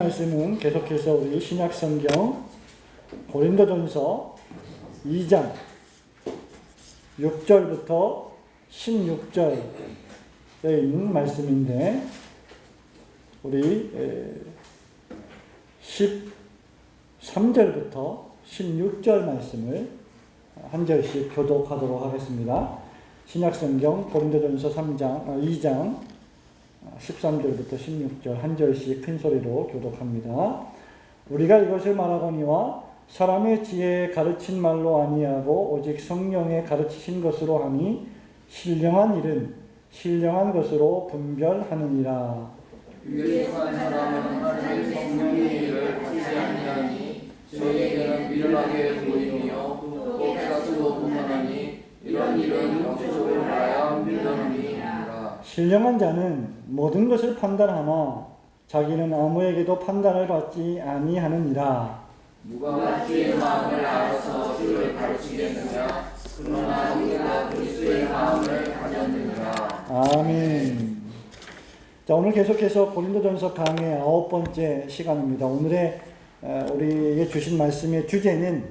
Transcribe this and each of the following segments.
말씀은 계속해서 우리 신약성경 고린도전서 2장 6절부터 16절에 있는 말씀인데 우리 13절부터 16절 말씀을 한 절씩 교독하도록 하겠습니다. 신약성경 고린도전서 2장 13절부터 16절 한 절씩 큰 소리로 교독합니다. 우리가 이것을 말하거니와 사람의 지혜에 가르친 말로 아니하고 오직 성령에 가르치신 것으로 하니 신령한 일은 신령한 것으로 분별하느니라. 유익한 사람은 하나님의 성령의 일을 받지 아니하니 저희에게는 미련하게 보이며 또 때가 뜨거운하니 이런 일은 영적으로 말하여 미련함이니라. 신령한 자는 모든 것을 판단하나 자기는 아무에게도 판단을 받지 아니하느니라. 누가 주의 마음을 알아서 주를 가르치겠느냐? 그러나 우리가 그리스도의 마음을 가졌느니라. 아멘. 자, 오늘 계속해서 고린도전서 강의 9번째 시간입니다. 오늘의 우리에게 주신 말씀의 주제는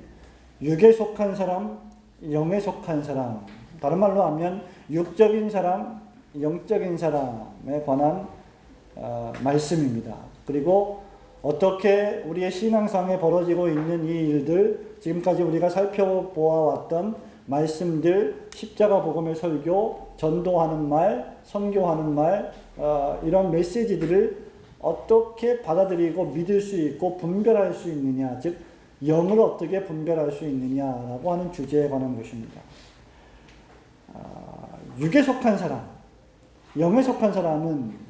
육에 속한 사람, 영에 속한 사람, 다른 말로 하면 육적인 사람, 영적인 사람에 관한 말씀입니다. 그리고 어떻게 우리의 신앙상에 벌어지고 있는 이 일들, 지금까지 우리가 살펴보아왔던 말씀들, 십자가 복음의 설교, 전도하는 말, 선교하는 말, 이런 메시지들을 어떻게 받아들이고 믿을 수 있고 분별할 수 있느냐, 즉 영을 어떻게 분별할 수 있느냐라고 하는 주제에 관한 것입니다. 육에 속한 사람, 영에 속한 사람은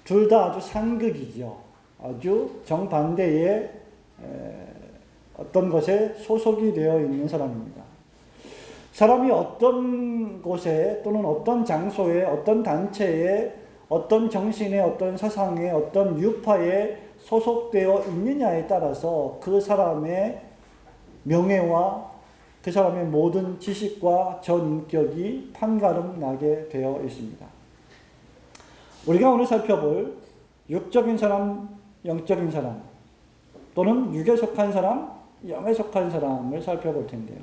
둘 다 아주 상극이죠. 아주 정반대의 어떤 것에 소속이 되어 있는 사람입니다. 사람이 어떤 곳에 또는 어떤 장소에 어떤 단체에 어떤 정신에 어떤 사상에 어떤 유파에 소속되어 있느냐에 따라서 그 사람의 명예와 그 사람의 모든 지식과 전인격이 판가름 나게 되어 있습니다. 우리가 오늘 살펴볼 육적인 사람, 영적인 사람 또는 육에 속한 사람, 영에 속한 사람을 살펴볼 텐데요.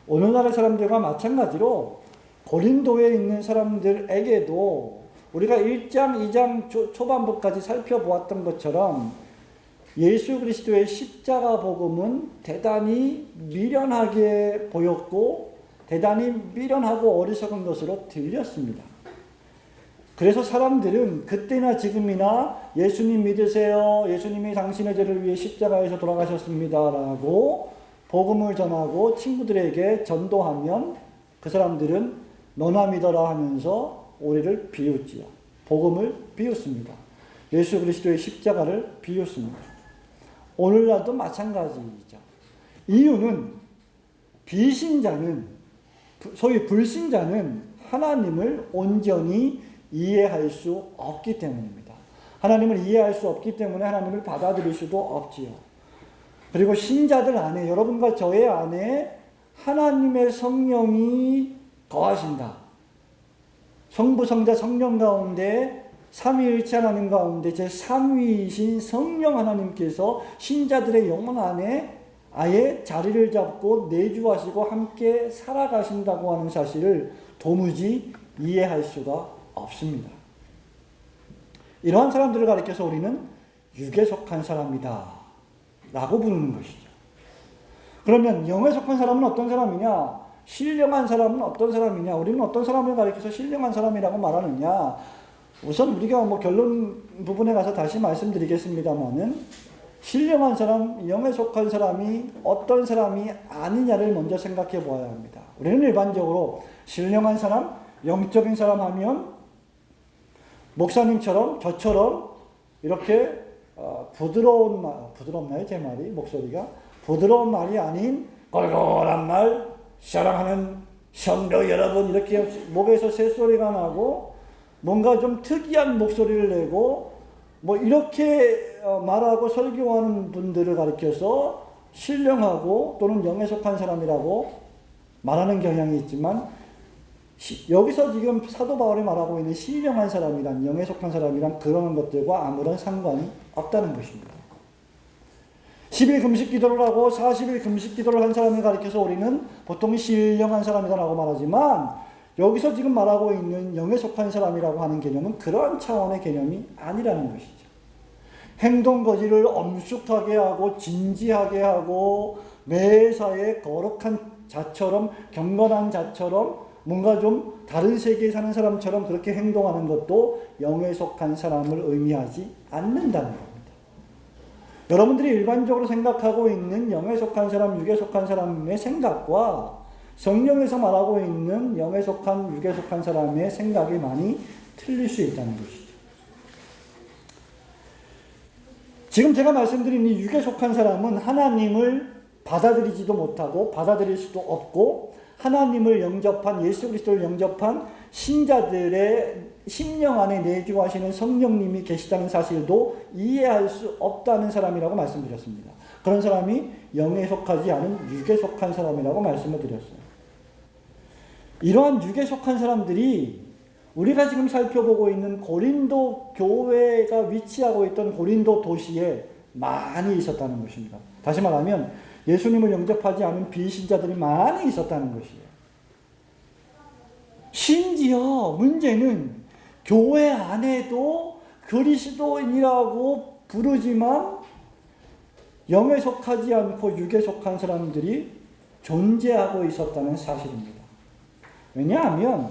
오늘날의 사람들과 마찬가지로 고린도에 있는 사람들에게도 우리가 1장, 2장 초반부까지 살펴보았던 것처럼 예수 그리스도의 십자가 복음은 대단히 미련하게 보였고 대단히 미련하고 어리석은 것으로 들렸습니다. 그래서 사람들은 그때나 지금이나 예수님 믿으세요. 예수님이 당신의 죄를 위해 십자가에서 돌아가셨습니다. 라고 복음을 전하고 친구들에게 전도하면 그 사람들은 너나 믿어라 하면서 우리를 비웃지요. 복음을 비웃습니다. 예수 그리스도의 십자가를 비웃습니다. 오늘날도 마찬가지이죠. 이유는 비신자는, 소위 불신자는 하나님을 온전히 이해할 수 없기 때문입니다. 하나님을 이해할 수 없기 때문에 하나님을 받아들일 수도 없지요. 그리고 신자들 안에, 여러분과 저의 안에 하나님의 성령이 거하신다. 성부, 성자, 성령 가운데 삼위일체 하나님 가운데 제3위이신 성령 하나님께서 신자들의 영혼 안에 아예 자리를 잡고 내주하시고 함께 살아가신다고 하는 사실을 도무지 이해할 수가 없습니다. 이러한 사람들을 가리켜서 우리는 육에 속한 사람이다 라고 부르는 것이죠. 그러면 영에 속한 사람은 어떤 사람이냐? 신령한 사람은 어떤 사람이냐? 우리는 어떤 사람을 가리켜서 신령한 사람이라고 말하느냐? 우선 우리가 결론 부분에 가서 다시 말씀드리겠습니다만은 신령한 사람, 영에 속한 사람이 어떤 사람이 아니냐를 먼저 생각해 보아야 합니다. 우리는 일반적으로 신령한 사람, 영적인 사람 하면 목사님처럼 저처럼 이렇게 부드럽나요? 제 말이? 목소리가? 부드러운 말이 아닌 골골한 말, 사랑하는 성도 여러분 이렇게 목에서 새소리가 나고 뭔가 좀 특이한 목소리를 내고 이렇게 말하고 설교하는 분들을 가리켜서 신령하고 또는 영에 속한 사람이라고 말하는 경향이 있지만 여기서 지금 사도 바울이 말하고 있는 신령한 사람이란, 영에 속한 사람이란 그런 것들과 아무런 상관이 없다는 것입니다. 10일 금식 기도를 하고 40일 금식 기도를 한 사람을 가리켜서 우리는 보통 신령한 사람이다라고 말하지만, 여기서 지금 말하고 있는 영에 속한 사람이라고 하는 개념은 그런 차원의 개념이 아니라는 것이죠. 행동 거지를 엄숙하게 하고 진지하게 하고 매사에 거룩한 자처럼, 경건한 자처럼, 뭔가 좀 다른 세계에 사는 사람처럼 그렇게 행동하는 것도 영에 속한 사람을 의미하지 않는다는 겁니다. 여러분들이 일반적으로 생각하고 있는 영에 속한 사람, 육에 속한 사람의 생각과 성령에서 말하고 있는 영에 속한, 육에 속한 사람의 생각이 많이 틀릴 수 있다는 것이죠. 지금 제가 말씀드린 이 육에 속한 사람은 하나님을 받아들이지도 못하고 받아들일 수도 없고, 하나님을 영접한, 예수 그리스도를 영접한 신자들의 심령 안에 내주하시는 성령님이 계시다는 사실도 이해할 수 없다는 사람이라고 말씀드렸습니다. 그런 사람이 영에 속하지 않은 육에 속한 사람이라고 말씀을 드렸어요. 이러한 육에 속한 사람들이 우리가 지금 살펴보고 있는 고린도 교회가 위치하고 있던 고린도 도시에 많이 있었다는 것입니다. 다시 말하면 예수님을 영접하지 않은 비신자들이 많이 있었다는 것이에요. 심지어 문제는 교회 안에도 그리스도인이라고 부르지만 영에 속하지 않고 육에 속한 사람들이 존재하고 있었다는 사실입니다. 왜냐하면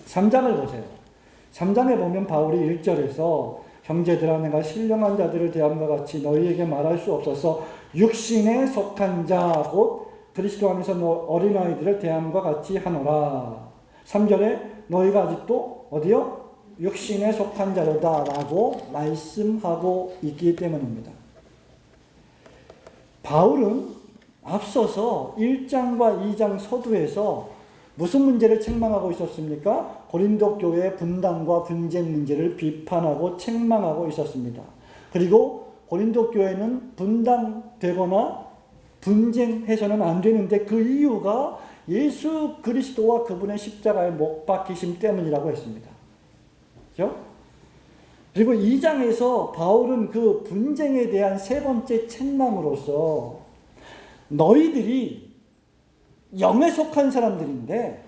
3장을 보세요. 3장에 보면 바울이 1절에서 형제들아, 내가 신령한 자들을 대함과 같이 너희에게 말할 수 없어서 육신에 속한 자 곧 그리스도 안에서 어린아이들을 대함과 같이 하노라. 3절에 너희가 아직도 어디요? 육신에 속한 자로다 라고 말씀하고 있기 때문입니다. 바울은 앞서서 1장과 2장 서두에서 무슨 문제를 책망하고 있었습니까? 고린도 교회의 분단과 분쟁 문제를 비판하고 책망하고 있었습니다. 그리고 고린도 교회는 분단되거나 분쟁해서는 안 되는데 그 이유가 예수 그리스도와 그분의 십자가에 못 박히심 때문이라고 했습니다. 그렇죠? 그리고 2장에서 바울은 그 분쟁에 대한 세 번째 책망으로서 너희들이 영에 속한 사람들인데,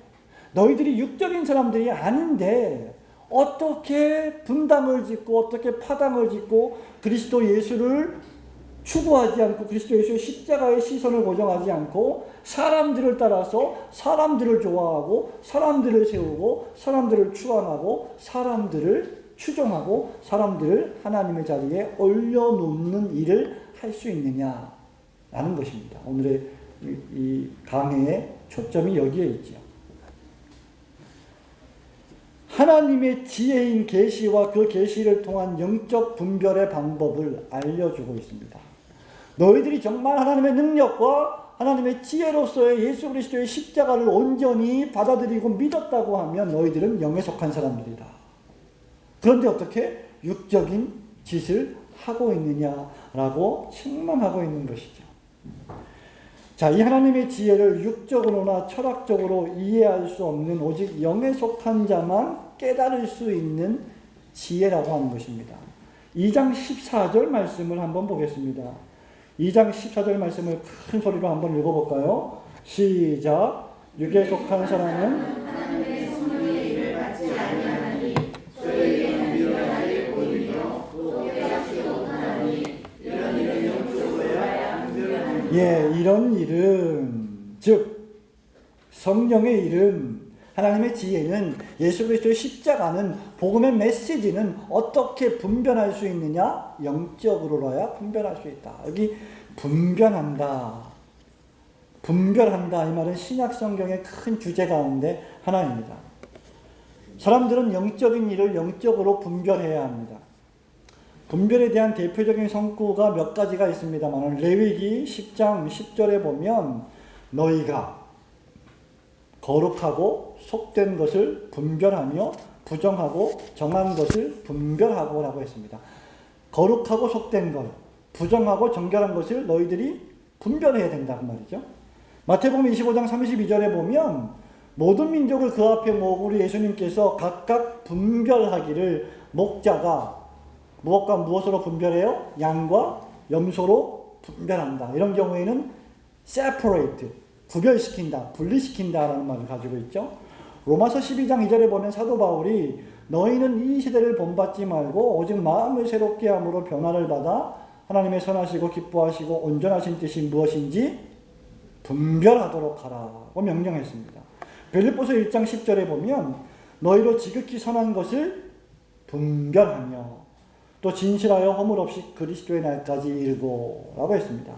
너희들이 육적인 사람들이 아닌데 어떻게 분당을 짓고 어떻게 파당을 짓고 그리스도 예수를 추구하지 않고 그리스도 예수의 십자가의 시선을 고정하지 않고 사람들을 따라서 사람들을 좋아하고 사람들을 세우고 사람들을 추앙하고 사람들을 추종하고 사람들을 하나님의 자리에 올려놓는 일을 할 수 있느냐라는 것입니다. 오늘의 이 강해의 초점이 여기에 있죠. 하나님의 지혜인 계시와 그 계시를 통한 영적 분별의 방법을 알려주고 있습니다. 너희들이 정말 하나님의 능력과 하나님의 지혜로서의 예수 그리스도의 십자가를 온전히 받아들이고 믿었다고 하면 너희들은 영에 속한 사람들이다. 그런데 어떻게 육적인 짓을 하고 있느냐라고 책망하고 있는 것이죠. 자, 이 하나님의 지혜를 육적으로나 철학적으로 이해할 수 없는 오직 영에 속한 자만 깨달을 수 있는 지혜라고 하는 것입니다. 2장 14절 말씀을 한번 보겠습니다. 2장 14절 말씀을 큰 소리로 한번 읽어볼까요? 시작. 육에 속한 사람은 하나님의 성령의 일을 받지 아니하나니 저에게는 미련한 일 보이며 또 깨닫지도 못하나니 이런 일은 영적으로 해야 분별하니. 이런 일은, 즉 성령의 일은, 하나님의 지혜는, 예수 그리스도의 십자가는, 복음의 메시지는 어떻게 분별할 수 있느냐? 영적으로라야 분별할 수 있다. 여기 분별한다 이 말은 신약 성경의 큰 주제 가운데 하나입니다. 사람들은 영적인 일을 영적으로 분별해야 합니다. 분별에 대한 대표적인 성구가 몇 가지가 있습니다만, 레위기 10장 10절에 보면 너희가 거룩하고 속된 것을 분별하며 부정하고 정한 것을 분별하고 라고 했습니다. 거룩하고 속된 것, 부정하고 정결한 것을 너희들이 분별해야 된다고 말이죠. 마태복음 25장 32절에 보면 모든 민족을 그 앞에 모으고 우리 예수님께서 각각 분별하기를 목자가 무엇과 무엇으로 분별해요? 양과 염소로 분별한다. 이런 경우에는 separate, 구별시킨다, 분리시킨다라는 말을 가지고 있죠. 로마서 12장 2절에 보면 사도 바울이 너희는 이 시대를 본받지 말고 오직 마음을 새롭게 함으로 변화를 받아 하나님의 선하시고 기뻐하시고 온전하신 뜻이 무엇인지 분별하도록 하라고 명령했습니다. 빌립보서 1장 10절에 보면 너희로 지극히 선한 것을 분별하며 또 진실하여 허물 없이 그리스도의 날까지 이르고라고 했습니다.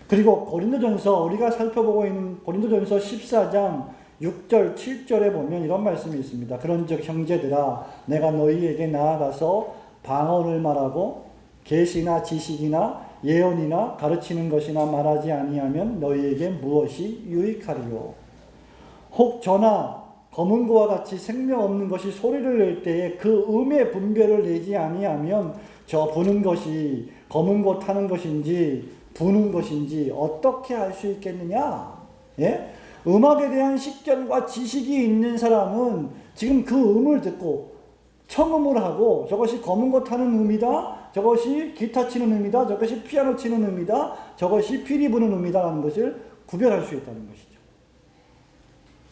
그리고 고린도전서 우리가 살펴보고 있는 고린도전서 14장 6절 7절에 보면 이런 말씀이 있습니다. 그런즉 형제들아 내가 너희에게 나아가서 방언을 말하고 계시나 지식이나 예언이나 가르치는 것이나 말하지 아니하면 너희에게 무엇이 유익하리요. 혹 저나 검은고와 같이 생명 없는 것이 소리를 낼 때에 그 음의 분별을 내지 아니하면 저 부는 것이 검은고 타는 것인지 부는 것인지 어떻게 알 수 있겠느냐? 예? 음악에 대한 식견과 지식이 있는 사람은 지금 그 음을 듣고 청음을 하고 저것이 검은고 타는 음이다, 저것이 기타 치는 음이다, 저것이 피아노 치는 음이다, 저것이 피리 부는 음이다라는 것을 구별할 수 있다는 것이죠.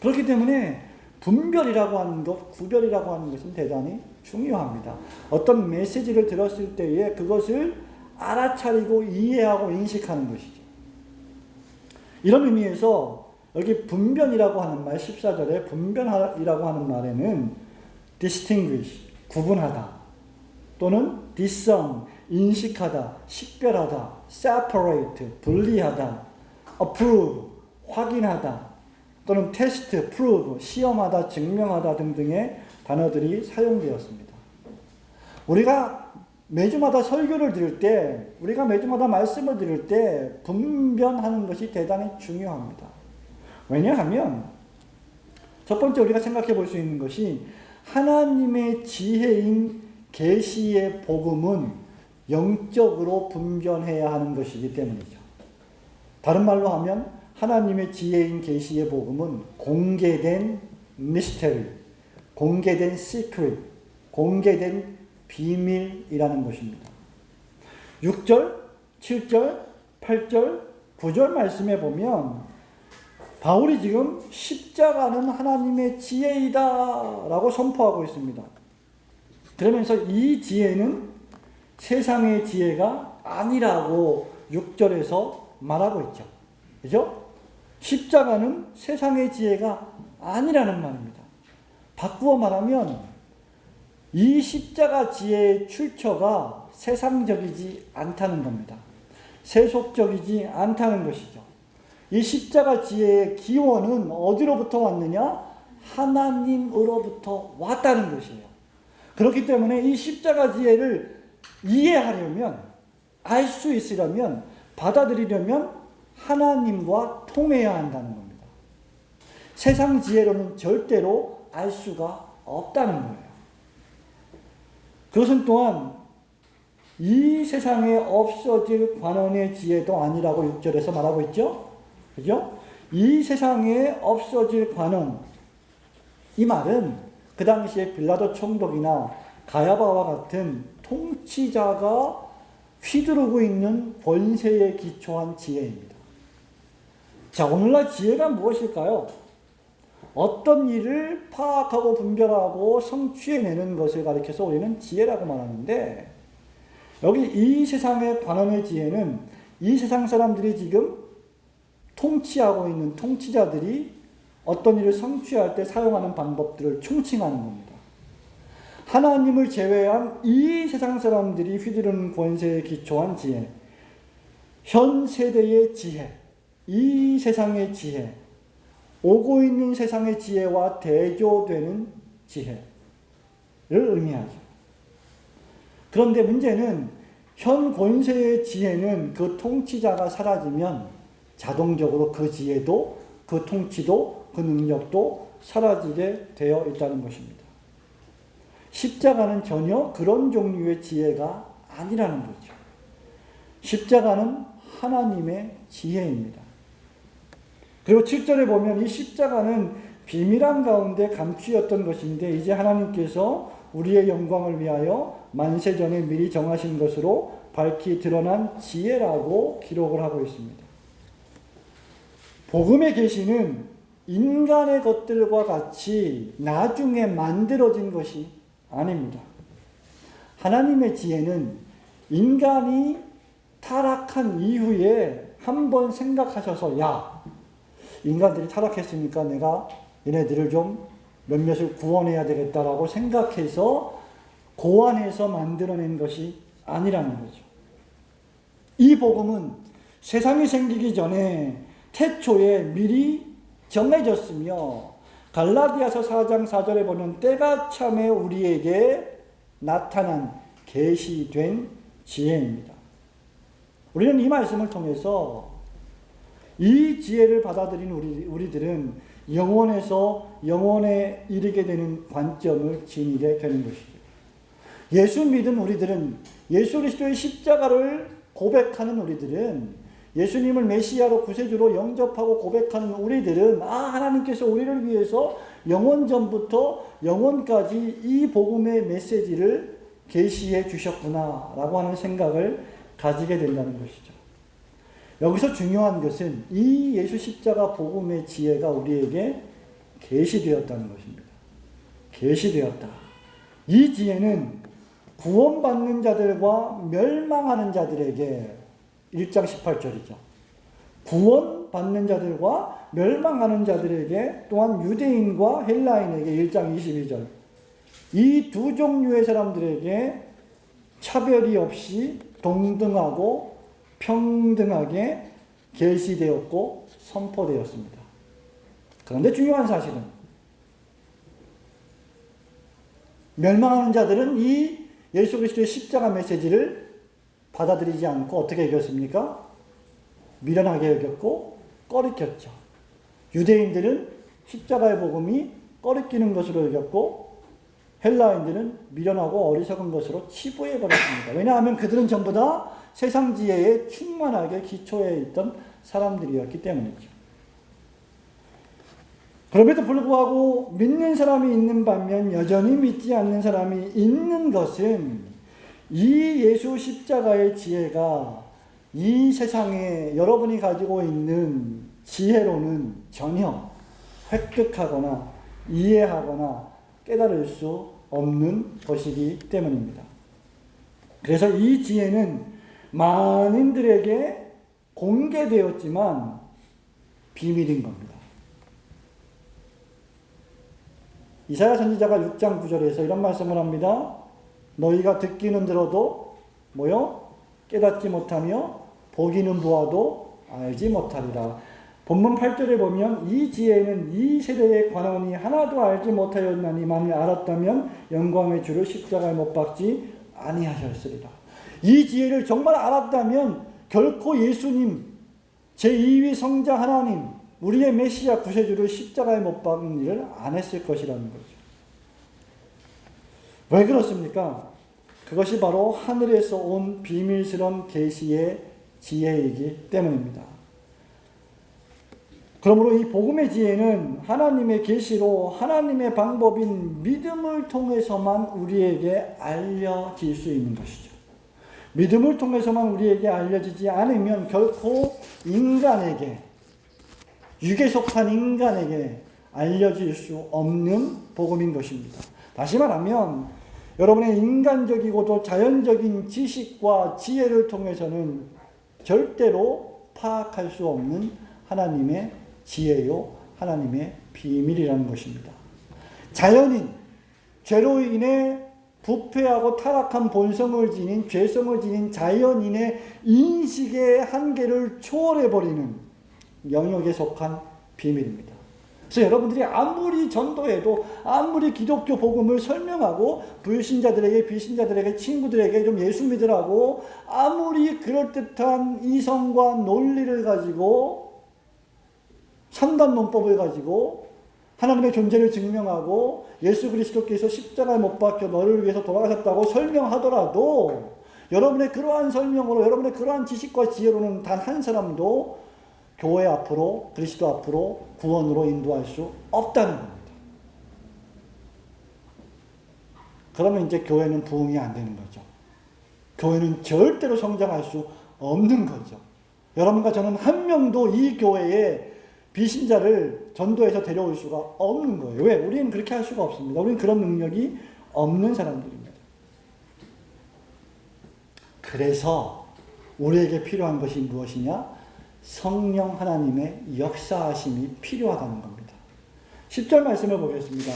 그렇기 때문에 분별이라고 하는 것, 구별이라고 하는 것은 대단히 중요합니다. 어떤 메시지를 들었을 때에 그것을 알아차리고 이해하고 인식하는 것이죠. 이런 의미에서 여기 분별이라고 하는 말 14절에 분별이라고 하는 말에는 distinguish, 구분하다 또는 discern, 인식하다, 식별하다, separate, 분리하다, approve, 확인하다 또는 test, prove, 시험하다, 증명하다 등등의 단어들이 사용되었습니다. 우리가 매주마다 설교를 들을 때, 우리가 매주마다 말씀을 들을 때 분별하는 것이 대단히 중요합니다. 왜냐하면 첫 번째 우리가 생각해 볼 수 있는 것이 하나님의 지혜인 계시의 복음은 영적으로 분별해야 하는 것이기 때문이죠. 다른 말로 하면 하나님의 지혜인 계시의 복음은 공개된 미스터리, 공개된 시크릿, 공개된 비밀이라는 것입니다. 6절, 7절, 8절, 9절 말씀에 보면 바울이 지금 십자가는 하나님의 지혜이다 라고 선포하고 있습니다. 그러면서 이 지혜는 세상의 지혜가 아니라고 6절에서 말하고 있죠. 그죠? 십자가는 세상의 지혜가 아니라는 말입니다. 바꾸어 말하면 이 십자가 지혜의 출처가 세상적이지 않다는 겁니다. 세속적이지 않다는 것이죠. 이 십자가 지혜의 기원은 어디로부터 왔느냐? 하나님으로부터 왔다는 것이에요. 그렇기 때문에 이 십자가 지혜를 이해하려면, 알 수 있으려면, 받아들이려면 하나님과 통해야 한다는 겁니다. 세상 지혜로는 절대로 알 수가 없다는 거예요. 그것은 또한 이 세상에 없어질 관원의 지혜도 아니라고 6절에서 말하고 있죠. 그죠? 이 세상에 없어질 관원, 이 말은 그 당시에 빌라도 총독이나 가야바와 같은 통치자가 휘두르고 있는 권세에 기초한 지혜입니다. 자, 오늘날 지혜가 무엇일까요? 어떤 일을 파악하고 분별하고 성취해내는 것을 가리켜서 우리는 지혜라고 말하는데, 여기 이 세상의 관원의 지혜는 이 세상 사람들이 지금 통치하고 있는 통치자들이 어떤 일을 성취할 때 사용하는 방법들을 총칭하는 겁니다. 하나님을 제외한 이 세상 사람들이 휘두르는 권세에 기초한 지혜, 현 세대의 지혜, 이 세상의 지혜, 오고 있는 세상의 지혜와 대조되는 지혜를 의미하죠. 그런데 문제는 현 권세의 지혜는 그 통치자가 사라지면 자동적으로 그 지혜도, 그 통치도, 그 능력도 사라지게 되어 있다는 것입니다. 십자가는 전혀 그런 종류의 지혜가 아니라는 거죠. 십자가는 하나님의 지혜입니다. 그리고 7절에 보면 이 십자가는 비밀한 가운데 감추었던 것인데 이제 하나님께서 우리의 영광을 위하여 만세전에 미리 정하신 것으로 밝히 드러난 지혜라고 기록을 하고 있습니다. 복음의 계시는 인간의 것들과 같이 나중에 만들어진 것이 아닙니다. 하나님의 지혜는 인간이 타락한 이후에 한번 생각하셔서 야, 인간들이 타락했으니까 내가 얘네들을 좀 몇몇을 구원해야 되겠다라고 생각해서 고안해서 만들어낸 것이 아니라는 거죠. 이 복음은 세상이 생기기 전에 태초에 미리 정해졌으며 갈라디아서 4장 4절에 보면 때가 참에 우리에게 나타난 계시된 지혜입니다. 우리는 이 말씀을 통해서 이 지혜를 받아들인 우리들은 영원에서 영원에 이르게 되는 관점을 지니게 되는 것이죠. 예수 믿은 우리들은, 예수 그리스도의 십자가를 고백하는 우리들은, 예수님을 메시아로 구세주로 영접하고 고백하는 우리들은 하나님께서 우리를 위해서 영원 전부터 영원까지 이 복음의 메시지를 계시해 주셨구나 라고 하는 생각을 가지게 된다는 것이죠. 여기서 중요한 것은 이 예수 십자가 복음의 지혜가 우리에게 계시되었다는 것입니다. 계시되었다. 이 지혜는 구원받는 자들과 멸망하는 자들에게 1장 18절이죠. 구원받는 자들과 멸망하는 자들에게 또한 유대인과 헬라인에게 1장 22절. 이 두 종류의 사람들에게 차별이 없이 동등하고 평등하게 계시되었고 선포되었습니다. 그런데 중요한 사실은 멸망하는 자들은 이 예수 그리스도의 십자가 메시지를 받아들이지 않고 어떻게 여겼습니까? 미련하게 여겼고 꺼리꼈죠. 유대인들은 십자가의 복음이 꺼리끼는 것으로 여겼고 헬라인들은 미련하고 어리석은 것으로 치부해버렸습니다. 왜냐하면 그들은 전부 다 세상 지혜에 충만하게 기초해 있던 사람들이었기 때문이죠. 그럼에도 불구하고 믿는 사람이 있는 반면 여전히 믿지 않는 사람이 있는 것은 이 예수 십자가의 지혜가 이 세상에 여러분이 가지고 있는 지혜로는 전혀 획득하거나 이해하거나 깨달을 수 없는 것이기 때문입니다. 그래서 이 지혜는 만인들에게 공개되었지만 비밀인 겁니다. 이사야 선지자가 6장 9절에서 이런 말씀을 합니다. 너희가 듣기는 들어도 깨닫지 못하며 보기는 보아도 알지 못하리라. 본문 8절에 보면 이 지혜는 이 세대의 관원이 하나도 알지 못하였나니 만일 알았다면 영광의 주를 십자가에 못 박지 아니하셨으리라. 이 지혜를 정말 알았다면 결코 예수님 제2위 성자 하나님 우리의 메시아 구세주를 십자가에 못 박는 일을 안 했을 것이라는 거죠. 왜 그렇습니까? 그것이 바로 하늘에서 온 비밀스러운 계시의 지혜이기 때문입니다. 그러므로 이 복음의 지혜는 하나님의 계시로 하나님의 방법인 믿음을 통해서만 우리에게 알려질 수 있는 것이죠. 믿음을 통해서만 우리에게 알려지지 않으면 결코 인간에게, 육에 속한 인간에게 알려질 수 없는 복음인 것입니다. 다시 말하면 여러분의 인간적이고도 자연적인 지식과 지혜를 통해서는 절대로 파악할 수 없는 하나님의 지혜요, 하나님의 비밀이라는 것입니다. 자연인, 죄로 인해 부패하고 타락한 본성을 지닌, 죄성을 지닌 자연인의 인식의 한계를 초월해버리는 영역에 속한 비밀입니다. 그래서 여러분들이 아무리 전도해도, 아무리 기독교 복음을 설명하고 불신자들에게, 비신자들에게, 친구들에게 좀 예수 믿으라고 아무리 그럴듯한 이성과 논리를 가지고 삼단 논법을 가지고 하나님의 존재를 증명하고 예수 그리스도께서 십자가에 못 박혀 너를 위해서 돌아가셨다고 설명하더라도 여러분의 그러한 설명으로, 여러분의 그러한 지식과 지혜로는 단 한 사람도 교회 앞으로, 그리스도 앞으로 구원으로 인도할 수 없다는 겁니다. 그러면 이제 교회는 부흥이 안 되는 거죠. 교회는 절대로 성장할 수 없는 거죠. 여러분과 저는 한 명도 이 교회에 비신자를 전도해서 데려올 수가 없는 거예요. 왜? 우리는 그렇게 할 수가 없습니다. 우리는 그런 능력이 없는 사람들입니다. 그래서 우리에게 필요한 것이 무엇이냐? 성령 하나님의 역사하심이 필요하다는 겁니다. 10절 말씀을 보겠습니다.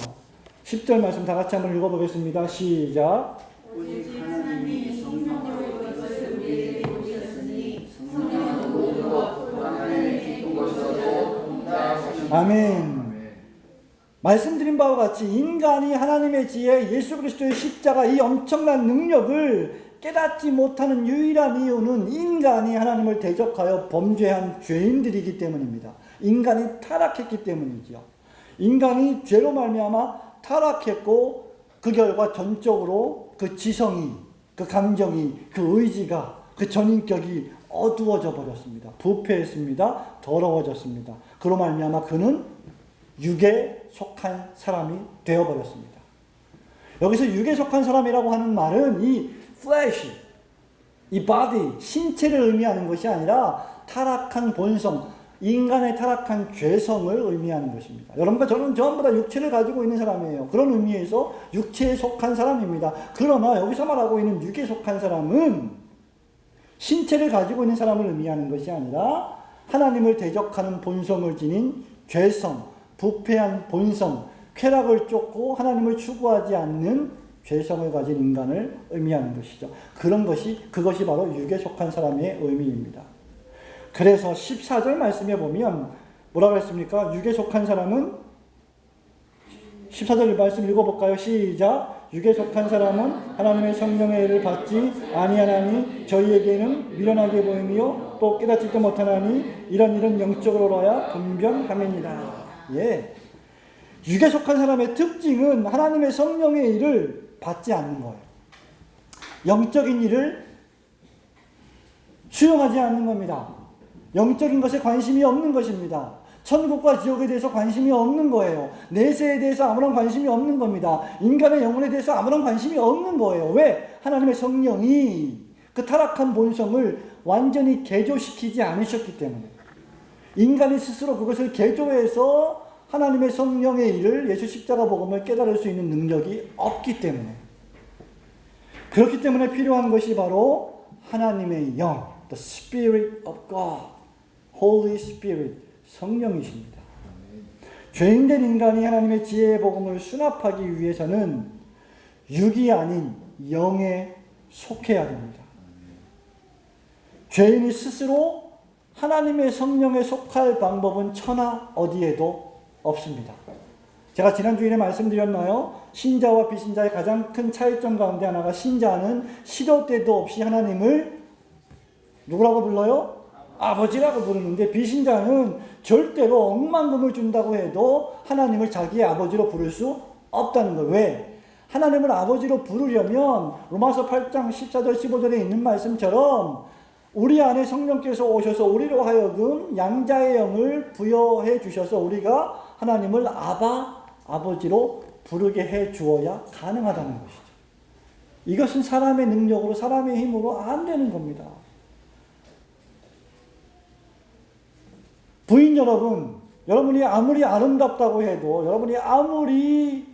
10절 말씀 다 같이 한번 읽어보겠습니다. 시작. 오직 하나님이 성령으로 이것을 우리에게 보이셨으니 성령은 모든 것 또 하나님의 기쁜 것이라도 다 하셨습니다. 아멘. 말씀드린 바와 같이 인간이 하나님의 지혜 예수 그리스도의 십자가 이 엄청난 능력을 깨닫지 못하는 유일한 이유는 인간이 하나님을 대적하여 범죄한 죄인들이기 때문입니다. 인간이 타락했기 때문이죠. 인간이 죄로 말미암아 타락했고 그 결과 전적으로 그 지성이, 그 감정이, 그 의지가, 그 전인격이 어두워져 버렸습니다. 부패했습니다. 더러워졌습니다. 그로 말미암아 그는 육에 속한 사람이 되어버렸습니다. 여기서 육에 속한 사람이라고 하는 말은 이 flesh, 이 body, 신체를 의미하는 것이 아니라 타락한 본성, 인간의 타락한 죄성을 의미하는 것입니다. 여러분과 저는 전부 다 육체를 가지고 있는 사람이에요. 그런 의미에서 육체에 속한 사람입니다. 그러나 여기서 말하고 있는 육에 속한 사람은 신체를 가지고 있는 사람을 의미하는 것이 아니라 하나님을 대적하는 본성을 지닌 죄성, 부패한 본성, 쾌락을 쫓고 하나님을 추구하지 않는 죄성을 가진 인간을 의미하는 것이죠. 그것이 바로 육에 속한 사람의 의미입니다. 그래서 14절 말씀에 보면 뭐라고 했습니까? 육에 속한 사람은 14절 말씀 읽어볼까요? 시작. 육에 속한 사람은 하나님의 성령의 일을 받지 아니하나니 저희에게는 미련하게 보이며 또 깨닫지도 못하나니 이런 일은 영적으로라야 분별함이니라. 예. 육에 속한 사람의 특징은 하나님의 성령의 일을 받지 않는 거예요. 영적인 일을 수용하지 않는 겁니다. 영적인 것에 관심이 없는 것입니다. 천국과 지옥에 대해서 관심이 없는 거예요. 내세에 대해서 아무런 관심이 없는 겁니다. 인간의 영혼에 대해서 아무런 관심이 없는 거예요. 왜? 하나님의 성령이 그 타락한 본성을 완전히 개조시키지 않으셨기 때문에. 인간이 스스로 그것을 개조해서 하나님의 성령의 일을 예수 십자가 복음을 깨달을 수 있는 능력이 없기 때문에. 그렇기 때문에 필요한 것이 바로 하나님의 영, the Spirit of God, Holy Spirit, 성령이십니다. 죄인된 인간이 하나님의 지혜의 복음을 수납하기 위해서는 육이 아닌 영에 속해야 됩니다. 죄인이 스스로 하나님의 성령에 속할 방법은 천하 어디에도 없습니다. 제가 지난주에 말씀드렸나요? 신자와 비신자의 가장 큰 차이점 가운데 하나가 신자는 시도 때도 없이 하나님을 누구라고 불러요? 아버지라고 부르는데 비신자는 절대로 억만금을 준다고 해도 하나님을 자기의 아버지로 부를 수 없다는 거예요. 왜? 하나님을 아버지로 부르려면 로마서 8장 14절 15절에 있는 말씀처럼 우리 안에 성령께서 오셔서 우리로 하여금 양자의 영을 부여해 주셔서 우리가 하나님을 아버지로 부르게 해 주어야 가능하다는 것이죠. 이것은 사람의 능력으로 사람의 힘으로 안 되는 겁니다. 부인 여러분, 여러분이 아무리 아름답다고 해도, 여러분이 아무리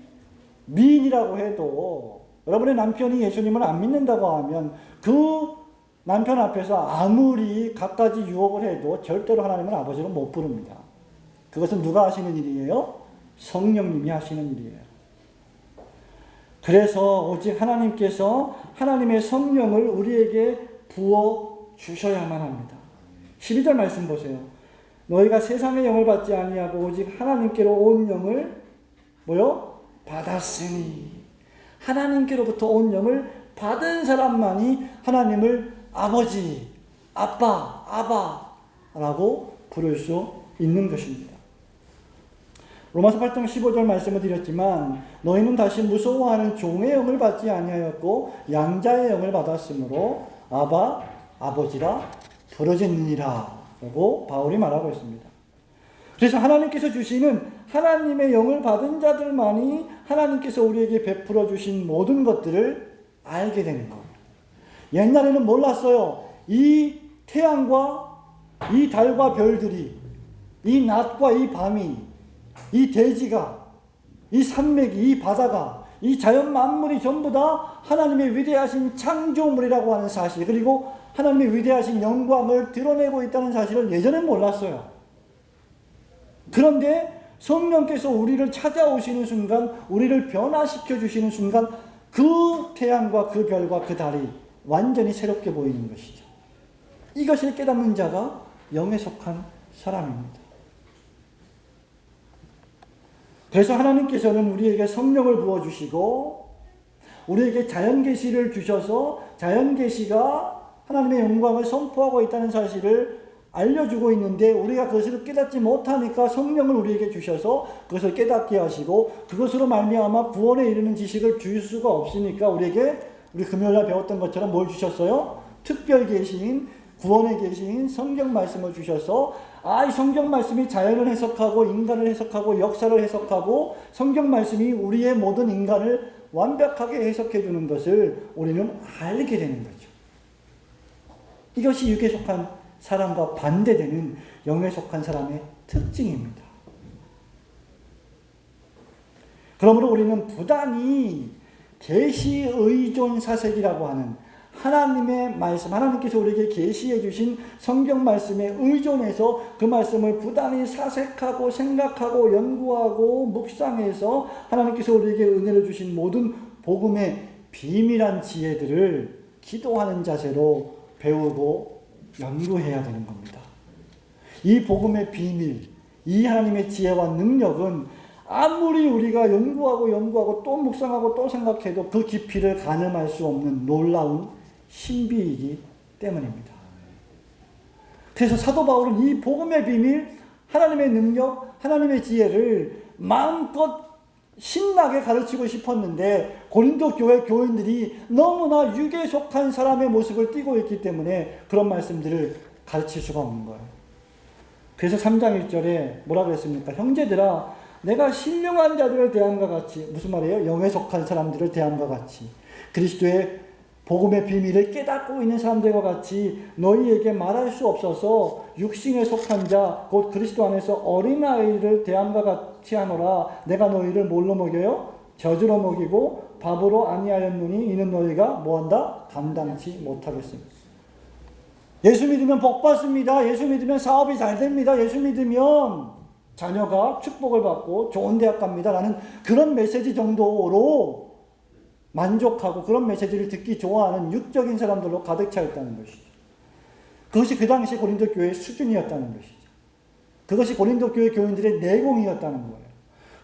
미인이라고 해도, 여러분의 남편이 예수님을 안 믿는다고 하면 그 남편 앞에서 아무리 갖가지 유혹을 해도 절대로 하나님을 아버지로 못 부릅니다. 그것은 누가 하시는 일이에요? 성령님이 하시는 일이에요. 그래서 오직 하나님께서 하나님의 성령을 우리에게 부어 주셔야만 합니다. 12절 말씀 보세요. 너희가 세상의 영을 받지 아니하고 오직 하나님께로 온 영을 받았으니. 하나님께로부터 온 영을 받은 사람만이 하나님을 아버지, 아빠, 아바라고 부를 수 있는 것입니다. 로마서 8장 15절 말씀을 드렸지만 너희는 다시 무서워하는 종의 영을 받지 아니하였고 양자의 영을 받았으므로 아바, 아버지라 부르짖느니라. 라고 바울이 말하고 있습니다. 그래서 하나님께서 주시는 하나님의 영을 받은 자들만이 하나님께서 우리에게 베풀어 주신 모든 것들을 알게 되는 거예요. 옛날에는 몰랐어요. 이 태양과 이 달과 별들이, 이 낮과 이 밤이, 이 대지가, 이 산맥이, 이 바다가, 이 자연 만물이 전부 다 하나님의 위대하신 창조물이라고 하는 사실, 그리고 하나님의 위대하신 영광을 드러내고 있다는 사실을 예전엔 몰랐어요. 그런데 성령께서 우리를 찾아오시는 순간, 우리를 변화시켜 주시는 순간, 그 태양과 그 별과 그 달이 완전히 새롭게 보이는 것이죠. 이것을 깨닫는 자가 영에 속한 사람입니다. 그래서 하나님께서는 우리에게 성령을 부어주시고 우리에게 자연계시를 주셔서 자연계시가 하나님의 영광을 선포하고 있다는 사실을 알려주고 있는데, 우리가 그것을 깨닫지 못하니까 성령을 우리에게 주셔서 그것을 깨닫게 하시고, 그것으로 말미암아 구원에 이르는 지식을 줄 수가 없으니까 우리에게, 우리 금요일날 배웠던 것처럼 뭘 주셨어요? 특별 계시인, 구원의 계시인 성경 말씀을 주셔서, 이 성경 말씀이 자연을 해석하고 인간을 해석하고 역사를 해석하고 성경 말씀이 우리의 모든 인간을 완벽하게 해석해 주는 것을 우리는 알게 되는 거죠. 이것이 육에 속한 사람과 반대되는 영에 속한 사람의 특징입니다. 그러므로 우리는 부단히 계시 의존 사색이라고 하는 하나님의 말씀, 하나님께서 우리에게 계시해 주신 성경 말씀에 의존해서 그 말씀을 부단히 사색하고 생각하고 연구하고 묵상해서 하나님께서 우리에게 은혜를 주신 모든 복음의 비밀한 지혜들을 기도하는 자세로 배우고 연구해야 되는 겁니다. 이 복음의 비밀, 이 하나님의 지혜와 능력은 아무리 우리가 연구하고 또 묵상하고 또 생각해도 그 깊이를 가늠할 수 없는 놀라운 신비이기 때문입니다. 그래서 사도 바울은 이 복음의 비밀, 하나님의 능력, 하나님의 지혜를 마음껏 신나게 가르치고 싶었는데 고린도 교회 교인들이 너무나 육에 속한 사람의 모습을 띠고 있기 때문에 그런 말씀들을 가르칠 수가 없는 거예요. 그래서 3장 1절에 뭐라 그랬습니까? 형제들아, 내가 신령한 자들을 대함과 같이, 무슨 말이에요? 영에 속한 사람들을 대함과 같이, 그리스도의 복음의 비밀을 깨닫고 있는 사람들과 같이 너희에게 말할 수 없어서 육신에 속한 자, 곧 그리스도 안에서 어린아이를 대함과 같이 하노라. 내가 너희를 뭘로 먹여요? 젖으로 먹이고 밥으로 아니하였느니 이는 너희가 뭐한다? 감당치 못하겠습니다. 예수 믿으면 복 받습니다. 예수 믿으면 사업이 잘 됩니다. 예수 믿으면 자녀가 축복을 받고 좋은 대학 갑니다. 라는 그런 메시지 정도로 만족하고 그런 메시지를 듣기 좋아하는 육적인 사람들로 가득 차 있다는 것이죠. 그것이 그 당시 고린도 교회의 수준이었다는 것이죠. 그것이 고린도 교회 교인들의 내공이었다는 거예요.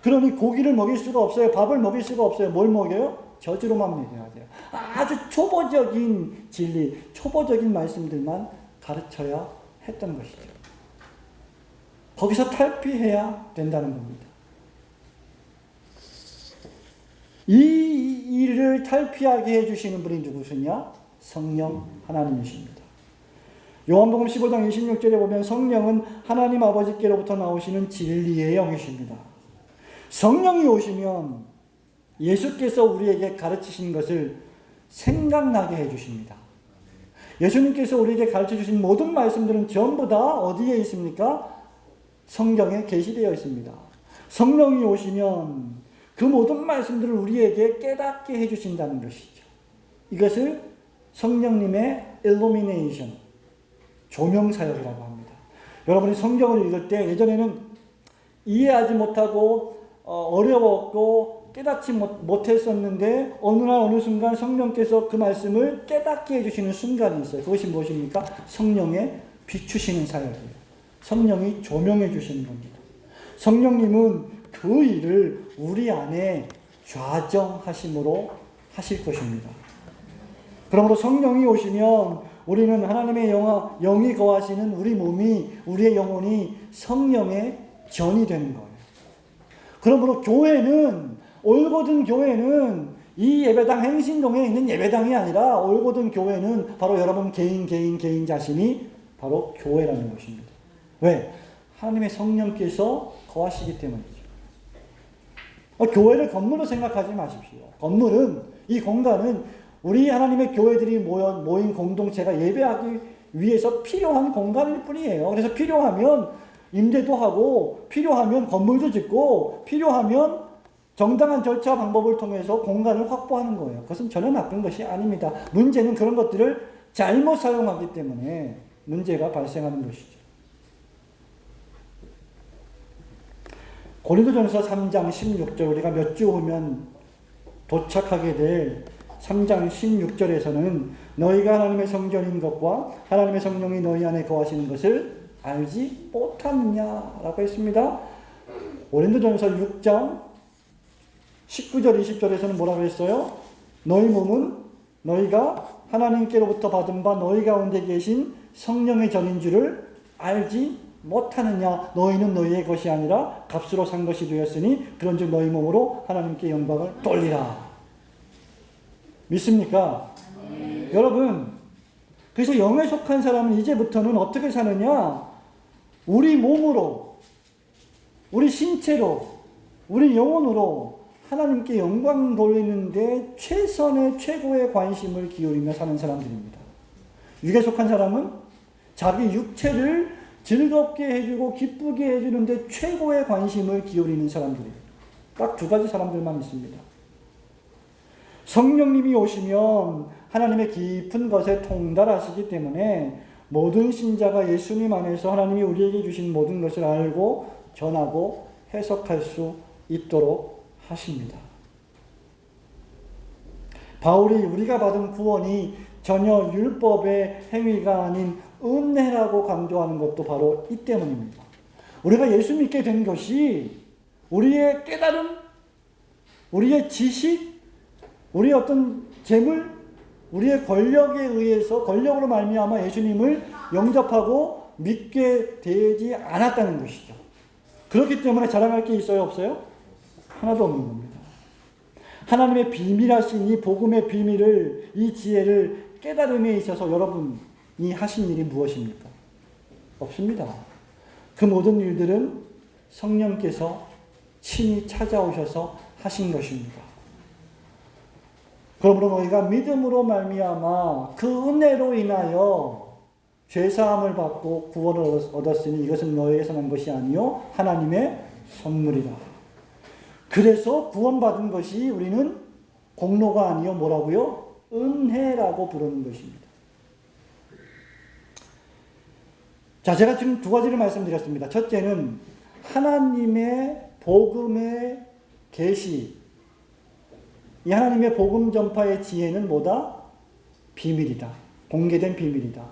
그러니 고기를 먹일 수가 없어요. 밥을 먹일 수가 없어요. 뭘 먹여요? 젖으로만 먹여야 돼요. 아주 초보적인 진리, 초보적인 말씀들만 가르쳐야 했던 것이죠. 거기서 탈피해야 된다는 겁니다. 이 일을 탈피하게 해주시는 분이 누구시냐? 성령 하나님이십니다. 요한복음 15장 26절에 보면 성령은 하나님 아버지께로부터 나오시는 진리의 영이십니다. 성령이 오시면 예수께서 우리에게 가르치신 것을 생각나게 해주십니다. 예수님께서 우리에게 가르쳐주신 모든 말씀들은 전부 다 어디에 있습니까? 성경에 게시되어 있습니다. 성령이 오시면 그 모든 말씀들을 우리에게 깨닫게 해주신다는 것이죠. 이것을 성령님의 illumination, 조명사역이라고 합니다. 여러분이 성경을 읽을 때 예전에는 이해하지 못하고 어려웠고 깨닫지 못했었는데 어느 날 어느 순간 성령께서 그 말씀을 깨닫게 해주시는 순간이 있어요. 그것이 무엇입니까? 성령의 비추시는 사역이에요. 성령이 조명해 주시는 겁니다. 성령님은 그 일을 우리 안에 좌정하심으로 하실 것입니다. 그러므로 성령이 오시면 우리는 하나님의 영이 거하시는 우리 몸이, 우리의 영혼이 성령의 전이 되는 거예요. 그러므로 교회는, 올고든 교회는 이 예배당 행신동에 있는 예배당이 아니라 올고든 교회는 바로 여러분 개인 자신이 바로 교회라는 것입니다. 왜? 하나님의 성령께서 거하시기 때문이죠. 교회를 건물로 생각하지 마십시오. 건물은, 이 공간은 우리 하나님의 교회들이 모인 공동체가 예배하기 위해서 필요한 공간일 뿐이에요. 그래서 필요하면 임대도 하고, 필요하면 건물도 짓고, 필요하면 정당한 절차 방법을 통해서 공간을 확보하는 거예요. 그것은 전혀 나쁜 것이 아닙니다. 문제는 그런 것들을 잘못 사용하기 때문에 문제가 발생하는 것이죠. 고린도전서 3장 16절, 우리가 몇 주 후면 도착하게 될 3장 16절에서는 너희가 하나님의 성전인 것과 하나님의 성령이 너희 안에 거하시는 것을 알지 못하느냐라고 했습니다. 고린도전서 6장 19절 20절에서는 뭐라고 했어요? 너희 몸은 너희가 하나님께로부터 받은 바 너희 가운데 계신 성령의 전인 줄을 알지 못하느냐. 너희는 너희의 것이 아니라 값으로 산 것이 되었으니 그런즉 너희 몸으로 하나님께 영광을 돌리라. 믿습니까? 여러분, 그래서 영에 속한 사람은 이제부터는 어떻게 사느냐? 우리 몸으로, 우리 신체로, 우리 영혼으로 하나님께 영광 돌리는데 최선의 최고의 관심을 기울이며 사는 사람들입니다. 육에 속한 사람은 자기 육체를 즐겁게 해주고 기쁘게 해주는데 최고의 관심을 기울이는 사람들이에요. 딱 두 가지 사람들만 있습니다. 성령님이 오시면 하나님의 깊은 것에 통달하시기 때문에 모든 신자가 예수님 안에서 하나님이 우리에게 주신 모든 것을 알고 전하고 해석할 수 있도록 하십니다. 바울이 우리가 받은 구원이 전혀 율법의 행위가 아닌 은혜라고 강조하는 것도 바로 이 때문입니다. 우리가 예수 믿게 된 것이 우리의 깨달음, 우리의 지식, 우리의 어떤 재물, 우리의 권력에 의해서, 권력으로 말미암아 예수님을 영접하고 믿게 되지 않았다는 것이죠. 그렇기 때문에 자랑할 게 있어요, 없어요? 하나도 없는 겁니다. 하나님의 비밀하신 이 복음의 비밀을, 이 지혜를 깨달음에 있어서 여러분이 하신 일이 무엇입니까? 없습니다. 그 모든 일들은 성령께서 친히 찾아오셔서 하신 것입니다. 그러므로 너희가 믿음으로 말미암아 그 은혜로 인하여 죄사함을 받고 구원을 얻었으니 이것은 너희에게서 난 것이 아니요 하나님의 선물이라. 그래서 구원받은 것이 우리는 공로가 아니요 뭐라고요? 은혜라고 부르는 것입니다. 자, 제가 지금 두 가지를 말씀드렸습니다. 첫째는 하나님의 복음의 계시, 이 하나님의 복음 전파의 지혜는 뭐다? 비밀이다. 공개된 비밀이다.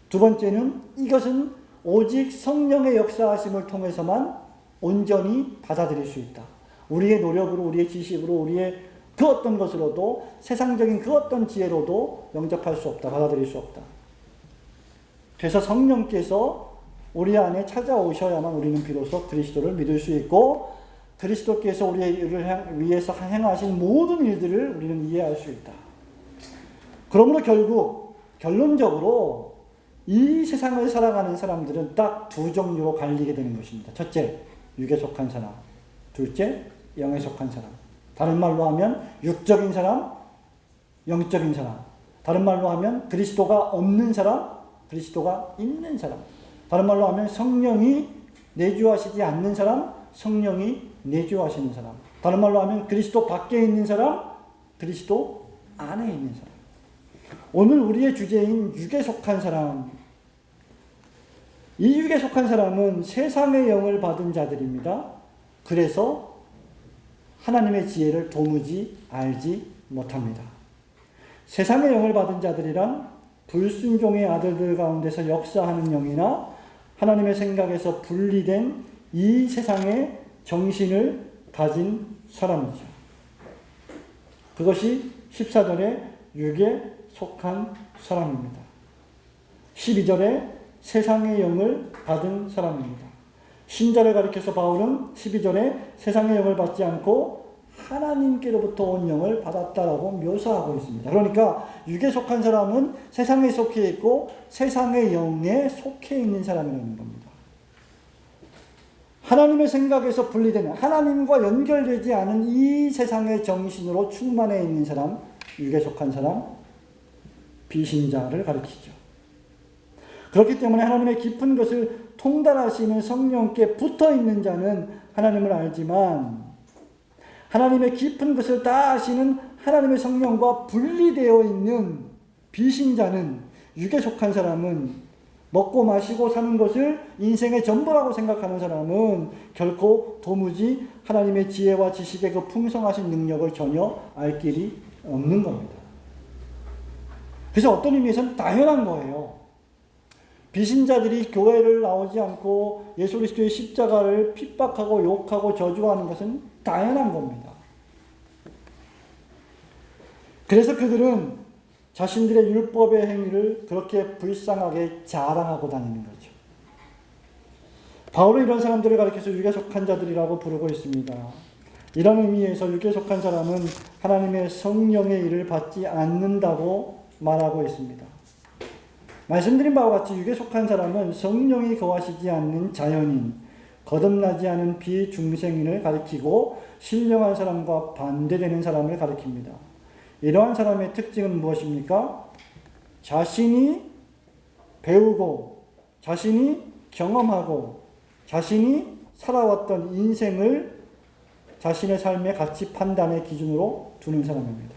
두 번째는 이것은 오직 성령의 역사하심을 통해서만 온전히 받아들일 수 있다. 우리의 노력으로, 우리의 지식으로, 우리의 그 어떤 것으로도, 세상적인 그 어떤 지혜로도 영접할 수 없다. 받아들일 수 없다. 그래서 성령께서 우리 안에 찾아오셔야만 우리는 비로소 그리스도를 믿을 수 있고 그리스도께서 우리를 위해서 행하신 모든 일들을 우리는 이해할 수 있다. 그러므로 결국 결론적으로 이 세상을 살아가는 사람들은 딱 두 종류로 갈리게 되는 것입니다. 첫째, 육에 속한 사람. 둘째, 영에 속한 사람. 다른 말로 하면 육적인 사람, 영적인 사람. 다른 말로 하면 그리스도가 없는 사람, 그리스도가 있는 사람. 다른 말로 하면 성령이 내주하시지 않는 사람, 성령이 내주하시는 사람. 다른 말로 하면 그리스도 밖에 있는 사람, 그리스도 안에 있는 사람. 오늘 우리의 주제인 육에 속한 사람. 이 육에 속한 사람은 세상의 영을 받은 자들입니다. 그래서 하나님의 지혜를 도무지 알지 못합니다. 세상의 영을 받은 자들이란 불순종의 아들들 가운데서 역사하는 영이나 하나님의 생각에서 분리된 이 세상의 정신을 가진 사람이죠. 그것이 14절에 육에 속한 사람입니다. 12절에 세상의 영을 받은 사람입니다. 신자를 가리켜서 바울은 12절에 세상의 영을 받지 않고 하나님께로부터 온 영을 받았다라고 묘사하고 있습니다. 그러니까 육에 속한 사람은 세상에 속해 있고 세상의 영에 속해 있는 사람이라는 겁니다. 하나님의 생각에서 분리되는, 하나님과 연결되지 않은 이 세상의 정신으로 충만해 있는 사람, 육에 속한 사람, 비신자를 가리키죠. 그렇기 때문에 하나님의 깊은 것을 통달하시는 성령께 붙어 있는 자는 하나님을 알지만, 하나님의 깊은 것을 다 아시는 하나님의 성령과 분리되어 있는 비신자는, 육에 속한 사람은, 먹고 마시고 사는 것을 인생의 전부라고 생각하는 사람은 결코 도무지 하나님의 지혜와 지식의 그 풍성하신 능력을 전혀 알 길이 없는 겁니다. 그래서 어떤 의미에서는 당연한 거예요. 비신자들이 교회를 나오지 않고 예수 그리스도의 십자가를 핍박하고 욕하고 저주하는 것은 당연한 겁니다. 그래서 그들은 자신들의 율법의 행위를 그렇게 불쌍하게 자랑하고 다니는 거죠. 바울은 이런 사람들을 가리켜서 육에 속한 자들이라고 부르고 있습니다. 이런 의미에서 육에 속한 사람은 하나님의 성령의 일을 받지 않는다고 말하고 있습니다. 말씀드린 바와 같이 육에 속한 사람은 성령이 거하시지 않는 자연인, 거듭나지 않은 비중생인을 가리키고 신령한 사람과 반대되는 사람을 가리킵니다. 이러한 사람의 특징은 무엇입니까? 자신이 배우고, 자신이 경험하고, 자신이 살아왔던 인생을 자신의 삶의 가치 판단의 기준으로 두는 사람입니다.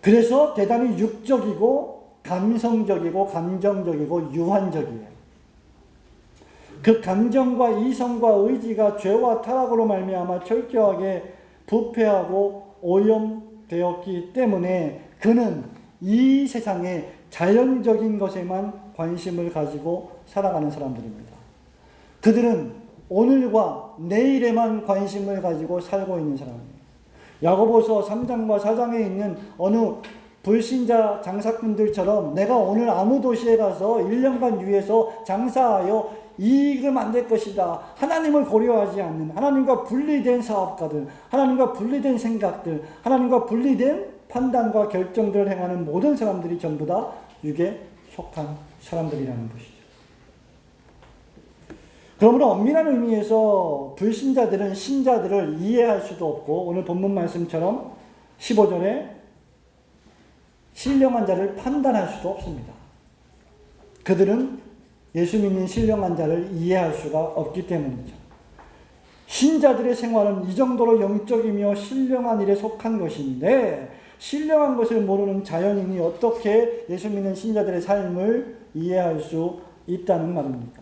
그래서 대단히 육적이고, 감성적이고, 감정적이고, 유한적이에요. 그 감정과 이성과 의지가 죄와 타락으로 말미암아 철저하게 부패하고 오염되었기 때문에 그는 이 세상의 자연적인 것에만 관심을 가지고 살아가는 사람들입니다. 그들은 오늘과 내일에만 관심을 가지고 살고 있는 사람입니다. 야고보서 3장과 4장에 있는 어느 불신자 장사꾼들처럼 내가 오늘 아무 도시에 가서 1년간 유해서 장사하여 이익을 만들 것이다. 하나님을 고려하지 않는, 하나님과 분리된 사업가들, 하나님과 분리된 생각들, 하나님과 분리된 판단과 결정들을 행하는 모든 사람들이 전부 다 육에 속한 사람들이라는 것이죠. 그러므로 엄밀한 의미에서 불신자들은 신자들을 이해할 수도 없고, 오늘 본문 말씀처럼 15절에 신령한 자를 판단할 수도 없습니다. 그들은 예수 믿는 신령한 자를 이해할 수가 없기 때문이죠. 신자들의 생활은 이 정도로 영적이며 신령한 일에 속한 것인데, 신령한 것을 모르는 자연인이 어떻게 예수 믿는 신자들의 삶을 이해할 수 있다는 말입니까?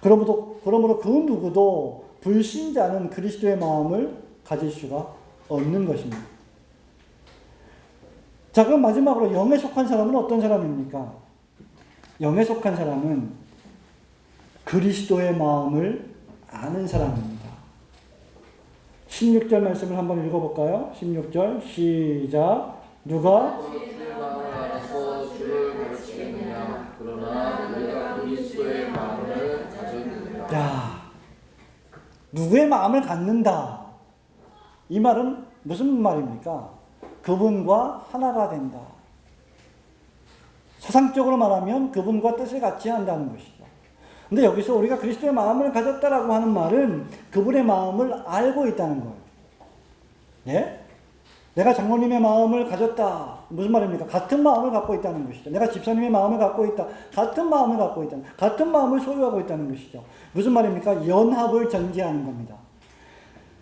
그러므로 그 누구도 불신자는 그리스도의 마음을 가질 수가 없는 것입니다. 자, 그럼 마지막으로 영에 속한 사람은 어떤 사람입니까? 영에 속한 사람은 그리스도의 마음을 아는 사람입니다. 16절 말씀을 한번 읽어볼까요? 16절 시작. 누가 마음을 알아서 주를 가르치겠느냐? 그러나 우리가 그리스도의 마음을 가졌느니라. 야, 누구의 마음을 갖는다. 이 말은 무슨 말입니까? 그분과 하나가 된다. 사상적으로 말하면 그분과 뜻을 같이 한다는 것이죠. 근데 여기서 우리가 그리스도의 마음을 가졌다라고 하는 말은 그분의 마음을 알고 있다는 거예요. 예? 내가 장로님의 마음을 가졌다. 무슨 말입니까? 같은 마음을 갖고 있다는 것이죠. 내가 집사님의 마음을 갖고 있다. 같은 마음을 갖고 있다. 같은 마음을 소유하고 있다는 것이죠. 무슨 말입니까? 연합을 전제하는 겁니다.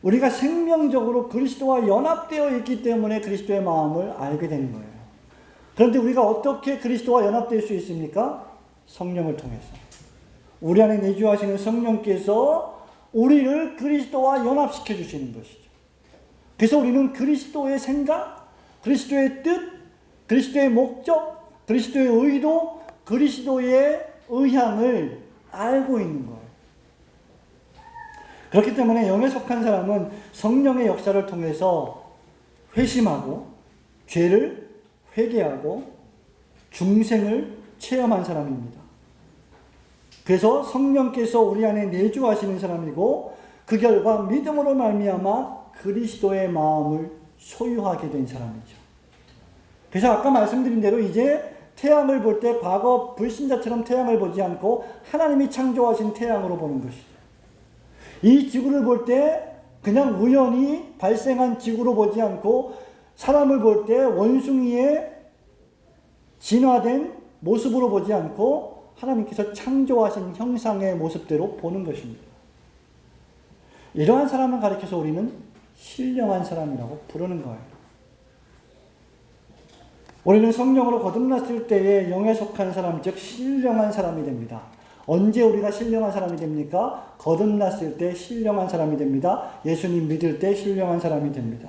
우리가 생명적으로 그리스도와 연합되어 있기 때문에 그리스도의 마음을 알게 되는 거예요. 그런데 우리가 어떻게 그리스도와 연합될 수 있습니까? 성령을 통해서. 우리 안에 내주하시는 성령께서 우리를 그리스도와 연합시켜 주시는 것이죠. 그래서 우리는 그리스도의 생각, 그리스도의 뜻, 그리스도의 목적, 그리스도의 의도, 그리스도의 의향을 알고 있는 거예요. 그렇기 때문에 영에 속한 사람은 성령의 역사를 통해서 회심하고 죄를 회개하고 중생을 체험한 사람입니다. 그래서 성령께서 우리 안에 내주하시는 사람이고 그 결과 믿음으로 말미암아 그리스도의 마음을 소유하게 된 사람이죠. 그래서 아까 말씀드린 대로 이제 태양을 볼 때 과거 불신자처럼 태양을 보지 않고 하나님이 창조하신 태양으로 보는 것이죠. 이 지구를 볼 때 그냥 우연히 발생한 지구로 보지 않고 사람을 볼 때 원숭이의 진화된 모습으로 보지 않고 하나님께서 창조하신 형상의 모습대로 보는 것입니다. 이러한 사람을 가리켜서 우리는 신령한 사람이라고 부르는 거예요. 우리는 성령으로 거듭났을 때에 영에 속한 사람, 즉 신령한 사람이 됩니다. 언제 우리가 신령한 사람이 됩니까? 거듭났을 때 신령한 사람이 됩니다. 예수님 믿을 때 신령한 사람이 됩니다.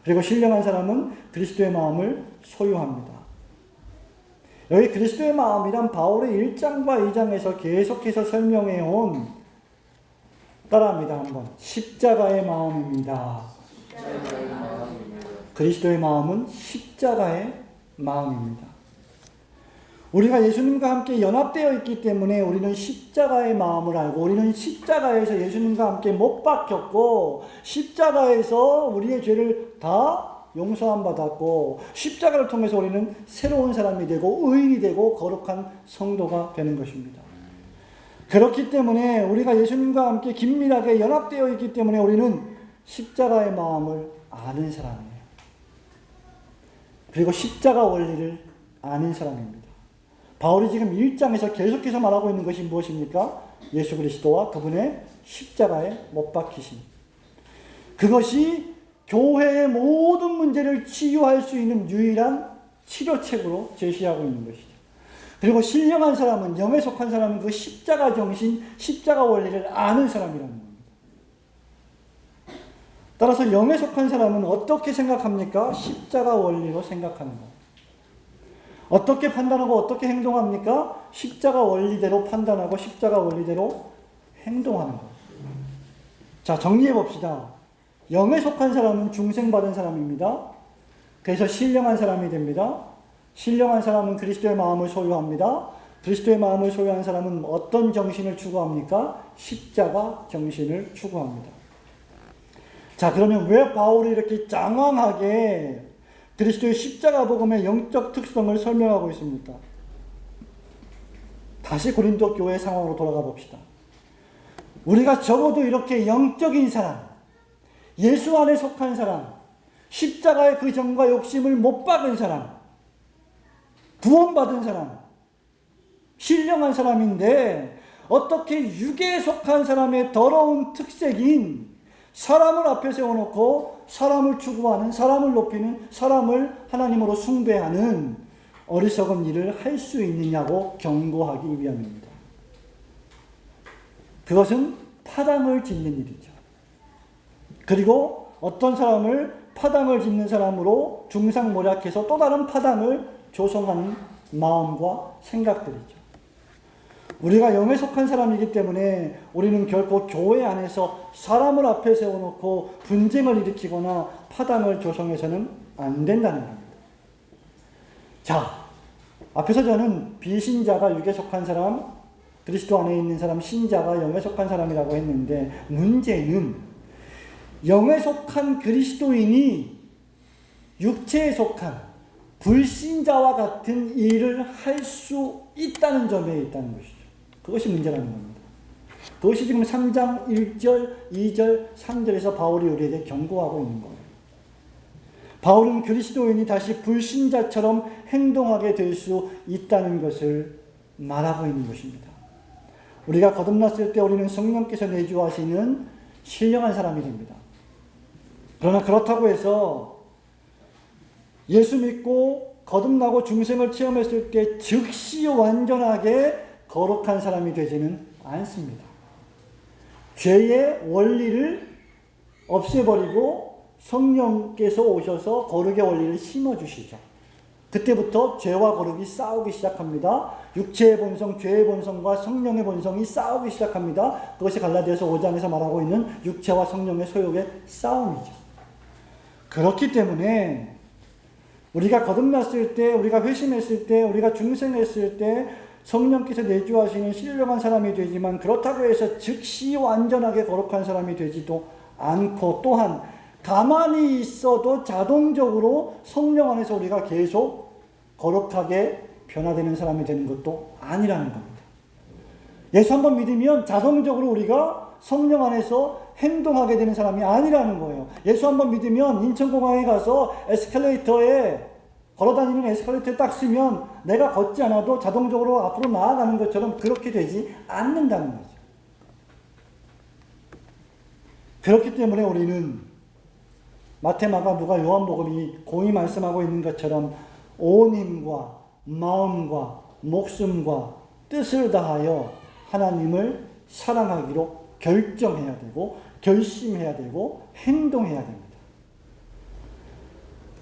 그리고 신령한 사람은 그리스도의 마음을 소유합니다. 여기 그리스도의 마음이란 바울의 1장과 2장에서 계속해서 설명해온, 따라합니다. 한번. 십자가의 마음입니다. 그리스도의 마음은 십자가의 마음입니다. 우리가 예수님과 함께 연합되어 있기 때문에 우리는 십자가의 마음을 알고, 우리는 십자가에서 예수님과 함께 못 박혔고, 십자가에서 우리의 죄를 다 용서함 받았고, 십자가를 통해서 우리는 새로운 사람이 되고 의인이 되고 거룩한 성도가 되는 것입니다. 그렇기 때문에 우리가 예수님과 함께 긴밀하게 연합되어 있기 때문에 우리는 십자가의 마음을 아는 사람이에요. 그리고 십자가 원리를 아는 사람입니다. 바울이 지금 1장에서 계속해서 말하고 있는 것이 무엇입니까? 예수 그리스도와 그분의 십자가에 못 박히심. 그것이 교회의 모든 문제를 치유할 수 있는 유일한 치료책으로 제시하고 있는 것이죠. 그리고 신령한 사람은, 영에 속한 사람은 그 십자가 정신, 십자가 원리를 아는 사람이라는 겁니다. 따라서 영에 속한 사람은 어떻게 생각합니까? 십자가 원리로 생각하는 거예요. 어떻게 판단하고 어떻게 행동합니까? 십자가 원리대로 판단하고 십자가 원리대로 행동하는 거예요. 자, 정리해 봅시다. 영에 속한 사람은 중생받은 사람입니다. 그래서 신령한 사람이 됩니다. 신령한 사람은 그리스도의 마음을 소유합니다. 그리스도의 마음을 소유한 사람은 어떤 정신을 추구합니까? 십자가 정신을 추구합니다. 자, 그러면 왜 바울이 이렇게 장황하게 그리스도의 십자가 복음의 영적 특성을 설명하고 있습니까? 다시 고린도 교회 상황으로 돌아가 봅시다. 우리가 적어도 이렇게 영적인 사람, 예수 안에 속한 사람, 십자가의 그 정과 욕심을 못 박은 사람, 구원받은 사람, 신령한 사람인데 어떻게 육에 속한 사람의 더러운 특색인 사람을 앞에 세워놓고 사람을 추구하는, 사람을 높이는, 사람을 하나님으로 숭배하는 어리석은 일을 할 수 있느냐고 경고하기 위함입니다. 그것은 파당을 짓는 일이죠. 그리고 어떤 사람을 파당을 짓는 사람으로 중상모략해서 또 다른 파당을 조성하는 마음과 생각들이죠. 우리가 영에 속한 사람이기 때문에 우리는 결코 교회 안에서 사람을 앞에 세워놓고 분쟁을 일으키거나 파당을 조성해서는 안 된다는 겁니다. 자, 앞에서 저는 비신자가 육에 속한 사람, 그리스도 안에 있는 사람, 신자가 영에 속한 사람이라고 했는데, 문제는 영에 속한 그리스도인이 육체에 속한 불신자와 같은 일을 할 수 있다는 점에 있다는 것이죠. 그것이 문제라는 겁니다. 그것이 지금 3장 1절, 2절, 3절에서 바울이 우리에게 경고하고 있는 거예요. 바울은 그리스도인이 다시 불신자처럼 행동하게 될 수 있다는 것을 말하고 있는 것입니다. 우리가 거듭났을 때 우리는 성령께서 내주하시는 신령한 사람이 됩니다. 그러나 그렇다고 해서 예수 믿고 거듭나고 중생을 체험했을 때 즉시 완전하게 거룩한 사람이 되지는 않습니다. 죄의 원리를 없애버리고 성령께서 오셔서 거룩의 원리를 심어주시죠. 그때부터 죄와 거룩이 싸우기 시작합니다. 육체의 본성, 죄의 본성과 성령의 본성이 싸우기 시작합니다. 그것이 갈라디아서 5장에서 말하고 있는 육체와 성령의 소욕의 싸움이죠. 그렇기 때문에 우리가 거듭났을 때, 우리가 회심했을 때, 우리가 중생했을 때 성령께서 내주하시는 신령한 사람이 되지만 그렇다고 해서 즉시 완전하게 거룩한 사람이 되지도 않고, 또한 가만히 있어도 자동적으로 성령 안에서 우리가 계속 거룩하게 변화되는 사람이 되는 것도 아니라는 겁니다. 예수 한번 믿으면 자동적으로 우리가 성령 안에서 행동하게 되는 사람이 아니라는 거예요. 예수 한번 믿으면 인천공항에 가서 에스컬레이터에 걸어다니는 에스컬레이터에 딱 쓰면 내가 걷지 않아도 자동적으로 앞으로 나아가는 것처럼 그렇게 되지 않는다는 거죠. 그렇기 때문에 우리는 마태, 마가, 누가, 요한복음이 공히 말씀하고 있는 것처럼 온 힘과 마음과 목숨과 뜻을 다하여 하나님을 사랑하기로 결정해야 되고 결심해야 되고 행동해야 됩니다.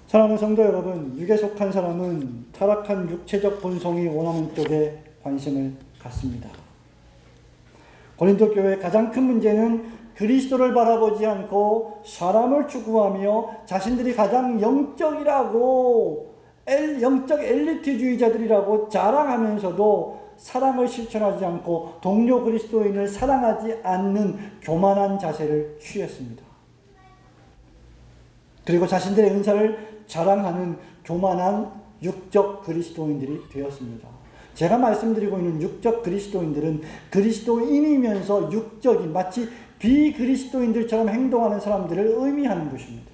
사랑하는 성도 여러분, 육에 속한 사람은 타락한 육체적 본성이 원하는 쪽에 관심을 갖습니다. 고린도 교회의 가장 큰 문제는 그리스도를 바라보지 않고 사람을 추구하며 자신들이 가장 영적 엘리트주의자들이라고 자랑하면서도 사랑을 실천하지 않고 동료 그리스도인을 사랑하지 않는 교만한 자세를 취했습니다. 그리고 자신들의 은사를 자랑하는 교만한 육적 그리스도인들이 되었습니다. 제가 말씀드리고 있는 육적 그리스도인들은 그리스도인이면서 육적인, 마치 비그리스도인들처럼 행동하는 사람들을 의미하는 것입니다.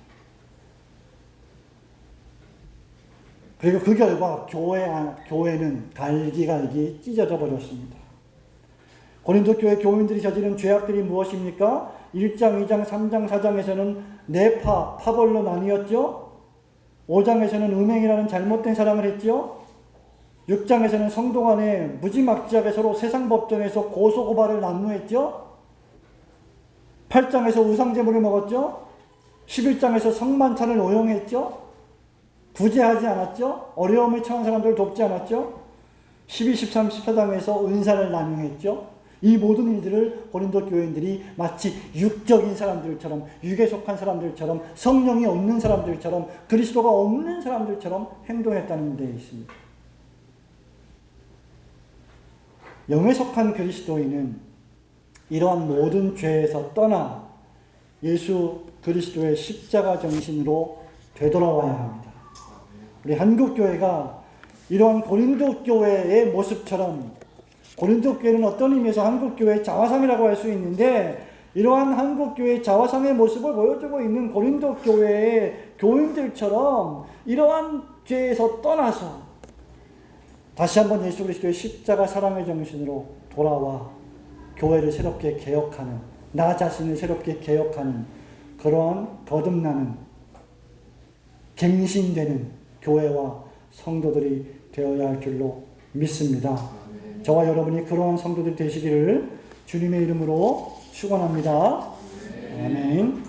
그리고 그 결과 교회는 갈기갈기 찢어져 버렸습니다. 고린도 교회 교인들이 저지른 죄악들이 무엇입니까? 1장, 2장, 3장, 4장에서는 네파, 파벌로 나뉘었죠. 5장에서는 음행이라는 잘못된 사랑을 했죠. 6장에서는 성도 간에 무지막지하게 서로 세상 법정에서 고소고발을 난무했죠. 8장에서 우상제물을 먹었죠. 11장에서 성만찬을 오용했죠. 구제하지 않았죠. 어려움을 처한 사람들을 돕지 않았죠. 12, 13, 14장에서 은사를 남용했죠. 이 모든 일들을 고린도 교인들이 마치 육적인 사람들처럼, 육에 속한 사람들처럼, 성령이 없는 사람들처럼, 그리스도가 없는 사람들처럼 행동했다는 데 있습니다. 영에 속한 그리스도인은 이러한 모든 죄에서 떠나 예수 그리스도의 십자가 정신으로 되돌아와야 합니다. 우리 한국교회가 이러한 고린도 교회의 모습처럼, 고린도 교회는 어떤 의미에서 한국교회의 자화상이라고 할 수 있는데, 이러한 한국교회의 자화상의 모습을 보여주고 있는 고린도 교회의 교인들처럼 이러한 죄에서 떠나서 다시 한번 예수 그리스도의 십자가 사랑의 정신으로 돌아와 교회를 새롭게 개혁하는, 나 자신을 새롭게 개혁하는 그러한 거듭나는, 갱신되는 교회와 성도들이 되어야 할 줄로 믿습니다. 저와 여러분이 그러한 성도들이 되시기를 주님의 이름으로 축원합니다. 아멘.